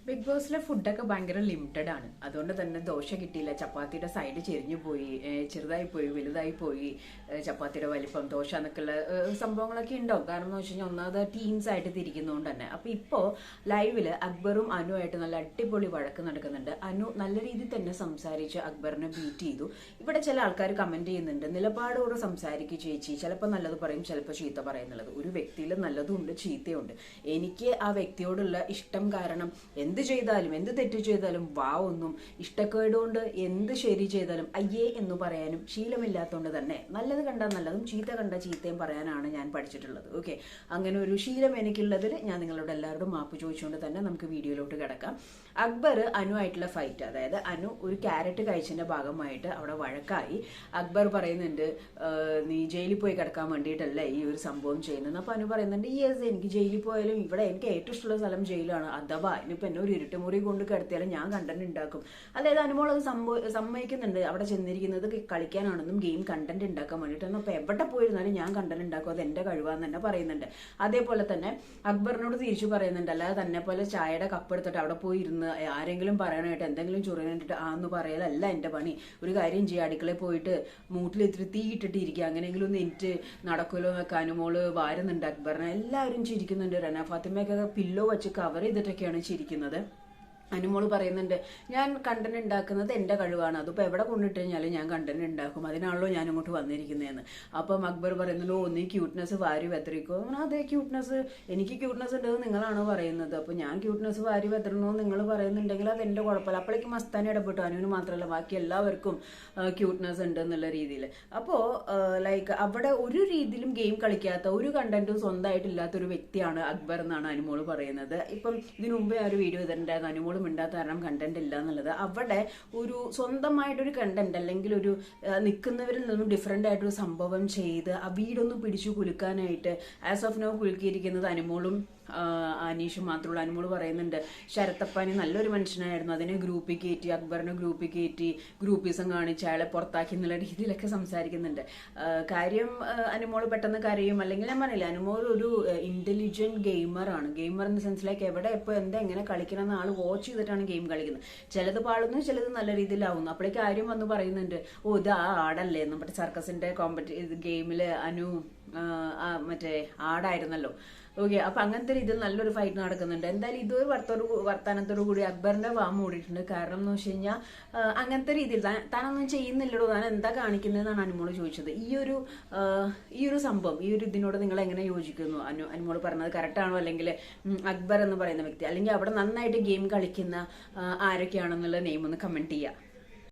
Big ബോസിലെ ഫുഡൊക്കെ ഭയങ്കര limited ആണ്. അതുകൊണ്ട് തന്നെ ദോശ കിട്ടിയില്ല, ചപ്പാത്തിയുടെ സൈഡ് ചെരിഞ്ഞു പോയി, ചെറുതായി പോയി, വലുതായി പോയി, ചപ്പാത്തിയുടെ വലിപ്പം, ദോശ എന്നൊക്കെയുള്ള സംഭവങ്ങളൊക്കെ ഉണ്ടാവും. കാരണം എന്ന് വെച്ച് കഴിഞ്ഞാൽ ഒന്നാമത് ടീംസ് ആയിട്ട് തിരിക്കുന്നതുകൊണ്ട് തന്നെ. അപ്പൊ ഇപ്പോ ലൈവില് അക്ബറും അനുവായിട്ട് നല്ല അടിപൊളി വഴക്ക് നടക്കുന്നുണ്ട്. അനു നല്ല രീതിയിൽ തന്നെ സംസാരിച്ച് അക്ബറിനെ ബീറ്റ് ചെയ്തു. ഇവിടെ ചില ആൾക്കാർ കമന്റ് ചെയ്യുന്നുണ്ട്, നിലപാടോട് സംസാരിക്കുക ചേച്ചി, ചിലപ്പോൾ നല്ലത് പറയും, ചിലപ്പോൾ ചീത്ത പറയുന്നുള്ളത്. ഒരു വ്യക്തിയിൽ നല്ലതും ഉണ്ട്, ചീത്തയുണ്ട്. എനിക്ക് ആ വ്യക്തിയോടുള്ള ഇഷ്ടം കാരണം എന്ത് ചെയ്താലും, എന്ത് തെറ്റ് ചെയ്താലും ഒന്നും ഇഷ്ടക്കേടുകൊണ്ട് എന്ത് ശരി ചെയ്താലും അയ്യേ എന്ന് പറയാനും ശീലമില്ലാത്തതുകൊണ്ട് തന്നെ നല്ലത് കണ്ടാൽ നല്ലതും ചീത്ത കണ്ട ചീത്തയും പറയാനാണ് ഞാൻ പഠിച്ചിട്ടുള്ളത്. ഓക്കെ, അങ്ങനെ ഒരു ശീലം എനിക്കുള്ളതിൽ ഞാൻ നിങ്ങളോട് എല്ലാവരോടും മാപ്പ് ചോദിച്ചുകൊണ്ട് തന്നെ നമുക്ക് വീഡിയോയിലോട്ട് കിടക്കാം. അക്ബർ അനുവായിട്ടുള്ള ഫൈറ്റ്, അതായത് അനു ഒരു ക്യാരറ്റ് കഴിച്ചതിന്റെ ഭാഗമായിട്ട് അവിടെ വഴക്കായി. അക്ബർ പറയുന്നുണ്ട്, നീ ജയിലിൽ പോയി കിടക്കാൻ വേണ്ടിയിട്ടല്ലേ ഈ ഒരു സംഭവം ചെയ്യുന്നത്. അപ്പൊ അനു പറയുന്നുണ്ട്, യെസ്, എനിക്ക് ജയിലിൽ പോയാലും ഇവിടെ എനിക്ക് ഏറ്റവും ഇഷ്ടമുള്ള സ്ഥലം ജയിലാണ്, അഥവാ ഇനിയിപ്പോ എന്നെ ഒരു ഇരുട്ടുമുറി കൊണ്ട് കിടത്തിയാലും ഞാൻ കണ്ടന്റ് ഉണ്ടാക്കും. അതായത് അനുമോൾ അത് സമ്മതിക്കുന്നുണ്ട്, അവിടെ ചെന്നിരിക്കുന്നത് കളിക്കാനാണെന്നും ഗെയിം കണ്ടന്റ് ഉണ്ടാക്കാൻ വേണ്ടിയിട്ടാണ്. അപ്പൊ എവിടെ പോയിരുന്നാലും ഞാൻ കണ്ടന്റ് ഉണ്ടാക്കും, അത് എന്റെ കഴിവാന്ന് തന്നെ പറയുന്നുണ്ട്. അതേപോലെ തന്നെ അക്ബറിനോട് തിരിച്ചു പറയുന്നുണ്ട്, അല്ലാതെ തന്നെ പോലെ ചായയുടെ കപ്പ് എടുത്തിട്ട് അവിടെ പോയി ഇരുന്ന് ആരെങ്കിലും പറയാനായിട്ട് എന്തെങ്കിലും ചൊറിയാനായിട്ട് ആന്ന് പറയലല്ല എന്റെ പണി. ഒരു കാര്യം ചെയ്യുക, അടുക്കളയിൽ പോയിട്ട് മൂട്ടിൽ ഇത്തിരി തീ ഇട്ടിട്ട് ഇരിക്കുക, അങ്ങനെയെങ്കിലും ഒന്ന് എനിക്ക് നടക്കുമല്ലോ എന്നൊക്കെ അനുമോള് വാരുന്നുണ്ട് അക്ബറിനെ. എല്ലാവരും ചിരിക്കുന്നുണ്ട്. റന ഫാത്തിമയൊക്കെ പില്ലോ വെച്ച് കവർ ചെയ്തിട്ടൊക്കെയാണ് ചിരിക്കുന്നത്. അനുമോള് പറയുന്നുണ്ട്, ഞാൻ കണ്ടന്റ് ഉണ്ടാക്കുന്നത് എന്റെ കഴിവാണ്, അതിപ്പോ എവിടെ കൊണ്ടിട്ട് കഴിഞ്ഞാലും ഞാൻ കണ്ടന്റ് ഉണ്ടാക്കും, അതിനാണല്ലോ ഞാൻ ഇങ്ങോട്ട് വന്നിരിക്കുന്നതെന്ന്. അപ്പം അക്ബർ പറയുന്നുണ്ടോ, നീ ക്യൂട്ട്നെസ് വാരി വെത്തറിക്കോ. അതെ, ക്യൂട്ട്നെസ്, എനിക്ക് ക്യൂട്ട്നെസ് ഉണ്ടെന്ന് നിങ്ങളാണോ പറയുന്നത്? അപ്പൊ ഞാൻ ക്യൂട്ട്നെസ് വാരി വെത്തറണമെന്ന് നിങ്ങൾ പറയുന്നുണ്ടെങ്കിൽ അത് എന്റെ കുഴപ്പമില്ല. അപ്പോഴേക്കും മസ്താനെ ഇടപെട്ടു, അനുവിന് മാത്രമല്ല ബാക്കി എല്ലാവർക്കും ക്യൂട്ട്നെസ് ഉണ്ട് എന്നുള്ള രീതിയിൽ. അപ്പോ ലൈക്ക് അവിടെ ഒരു രീതിയിലും ഗെയിം കളിക്കാത്ത, ഒരു കണ്ടന്റും സ്വന്തമായിട്ടില്ലാത്ത ഒരു വ്യക്തിയാണ് അക്ബർ എന്നാണ് അനുമോള് പറയുന്നത്. ഇപ്പം ഇതിനു മുമ്പേ ആ ഒരു വീഡിയോ ഇതുണ്ടായിരുന്നു, അനുമോള് മിണ്ടാത്ത കാരണം കണ്ടന്റ് ഇല്ല എന്നുള്ളത്. അവിടെ ഒരു സ്വന്തമായിട്ടൊരു കണ്ടന്റ് അല്ലെങ്കിൽ ഒരു നിൽക്കുന്നവരിൽ നിന്നും ഡിഫറെന്റ് ആയിട്ടൊരു സംഭവം ചെയ്ത് ആ വീടൊന്ന് പിടിച്ചു കുലുക്കാനായിട്ട് ആസ് ഓഫ് നോ കുലുക്കിയിരിക്കുന്നത് അനുമോളും അനീഷും മാത്രമുള്ള. അനുമോള് പറയുന്നുണ്ട്, ശരത്തപ്പാനി നല്ലൊരു മനുഷ്യനായിരുന്നു, അതിനെ ഗ്രൂപ്പിൽ കയറ്റി, അക്ബറിനെ ഗ്രൂപ്പിൽ കയറ്റി ഗ്രൂപ്പിസം കാണിച്ച് അയാളെ പുറത്താക്കി എന്നുള്ള രീതിയിലൊക്കെ സംസാരിക്കുന്നുണ്ട്. കാര്യം അനുമോള് പെട്ടെന്ന് കരയും, അല്ലെങ്കിൽ ഞാൻ പറഞ്ഞില്ല, അനുമോൾ ഒരു ഇന്റലിജന്റ് ഗെയിമറാണ്. ഗെയിമർ എന്ന സെൻസിലേക്ക് എവിടെ എപ്പോൾ എന്താ എങ്ങനെ കളിക്കണം എന്ന ആൾ വാച്ച് ചെയ്തിട്ടാണ് ഗെയിം കളിക്കുന്നത്. ചിലത് പാടുന്നു, ചിലത് നല്ല രീതിയിലാവുന്നു. അപ്പോഴേക്ക് ആരും വന്ന് പറയുന്നുണ്ട്, ഓ ഇത് ആ ആടല്ലേ, നമ്മുടെ സർക്കസിന്റെ ഗെയിമില് അനു മറ്റേ ആടായിരുന്നല്ലോ. ഓക്കെ, അപ്പൊ അങ്ങനത്തെ രീതിയിൽ നല്ലൊരു ഫൈറ്റ് നടക്കുന്നുണ്ട്. എന്തായാലും ഇതൊരു വർത്താനത്തോടു കൂടി അക്ബറിന്റെ വാ മൂടിയിട്ടുണ്ട്. കാരണം എന്ന് വെച്ച് കഴിഞ്ഞാൽ അങ്ങനത്തെ രീതിയിൽ താനൊന്നും ചെയ്യുന്നില്ലടോ, താൻ എന്താ കാണിക്കുന്നതെന്നാണ് അനുമോള് ചോദിച്ചത്. ഈ ഒരു സംഭവം, ഈ ഒരു ഇതിനോട് നിങ്ങൾ എങ്ങനെ യോജിക്കുന്നു? അനുമോള് പറഞ്ഞത് കറക്റ്റ് ആണോ? അല്ലെങ്കിൽ അക്ബർ എന്ന് പറയുന്ന വ്യക്തി, അല്ലെങ്കിൽ അവിടെ നന്നായിട്ട് ഗെയിം കളിക്കുന്ന ആരൊക്കെയാണെന്നുള്ള നെയിം ഒന്ന് കമന്റ് ചെയ്യുക.